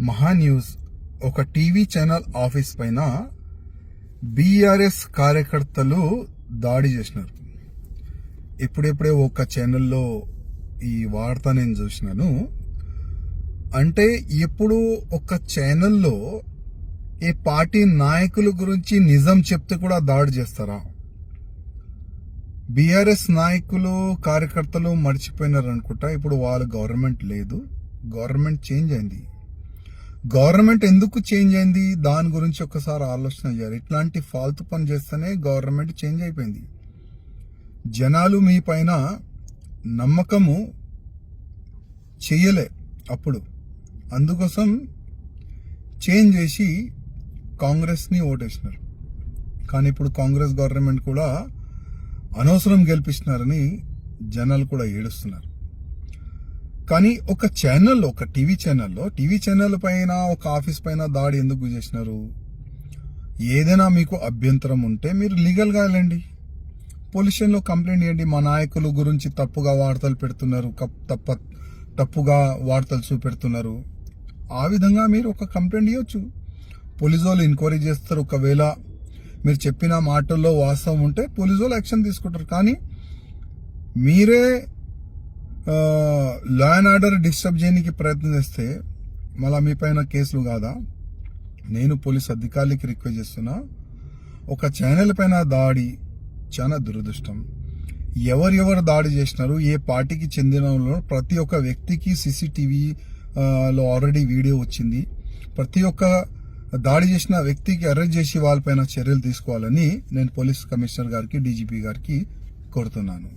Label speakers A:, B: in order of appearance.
A: మహా న్యూస్ ఒక TV channel office పైన బీఆర్ఎస్ కార్యకర్తలు దాడి చేసినారు. ఇప్పుడే ఒక ఛానల్లో ఈ వార్త నేను చూసినాను. అంటే ఎప్పుడు ఒక ఛానల్లో ఈ పార్టీ నాయకుల గురించి నిజం చెప్తే కూడా దాడి చేస్తారా? బీఆర్ఎస్ నాయకులు కార్యకర్తలు మర్చిపోయినారు అనుకుంటా. ఇప్పుడు వాళ్ళ గవర్నమెంట్ లేదు, గవర్నమెంట్ చేంజ్ అయింది. గవర్నమెంట్ ఎందుకు చేంజ్ అయింది దాని గురించి ఒకసారి ఆలోచన చేయాలి. ఇట్లాంటి ఫాల్తు పని చేస్తేనే గవర్నమెంట్ చేంజ్ అయిపోయింది. జనాలు మీ పైన నమ్మకము చెయ్యలే అప్పుడు, అందుకోసం చేంజ్ చేసి కాంగ్రెస్ని ఓటేసినారు. కానీ ఇప్పుడు కాంగ్రెస్ గవర్నమెంట్ కూడా అనవసరం గెలిపిస్తున్నారని జనాలు కూడా ఏడుస్తున్నారు. కానీ ఒక ఛానల్లో, ఒక టీవీ ఛానల్ పైన, ఒక ఆఫీస్ పైన దాడి ఎందుకు చేసినారు? ఏదైనా మీకు అభ్యంతరం ఉంటే మీరు లీగల్గా వెళ్ళండి, పోలీస్ స్టేషన్లో కంప్లైంట్ చేయండి. మా నాయకుల గురించి తప్పుగా వార్తలు పెడుతున్నారు, తప్పుగా వార్తలు చూపెడుతున్నారు, ఆ విధంగా మీరు ఒక కంప్లైంట్ ఇవ్వచ్చు. పోలీసు వాళ్ళు ఎంక్వైరీ చేస్తారు. ఒకవేళ మీరు చెప్పిన మాటల్లో వాస్తవం ఉంటే పోలీసు వాళ్ళు యాక్షన్ తీసుకుంటారు. కానీ మీరే లా అండ్ ఆర్డర్ డిస్టర్బ్ చేయడానికి ప్రయత్నం చేస్తే మళ్ళీ మీ పైన కేసులు కాదా? నేను పోలీస్ అధికారులకి రిక్వెస్ట్ చేస్తున్నా, ఒక ఛానల్ పైన దాడి చాలా దురదృష్టం. ఎవరెవరు దాడి చేసినారు, ఏ పార్టీకి చెందిన ప్రతి ఒక్క వ్యక్తికి CCTVలో ఆల్రెడీ వీడియో వచ్చింది. ప్రతి ఒక్క దాడి చేసిన వ్యక్తికి అరెస్ట్ చేసి వాళ్ళపైన చర్యలు తీసుకోవాలని నేను పోలీస్ కమిషనర్ గారికి, DGP గారికి కోరుతున్నాను.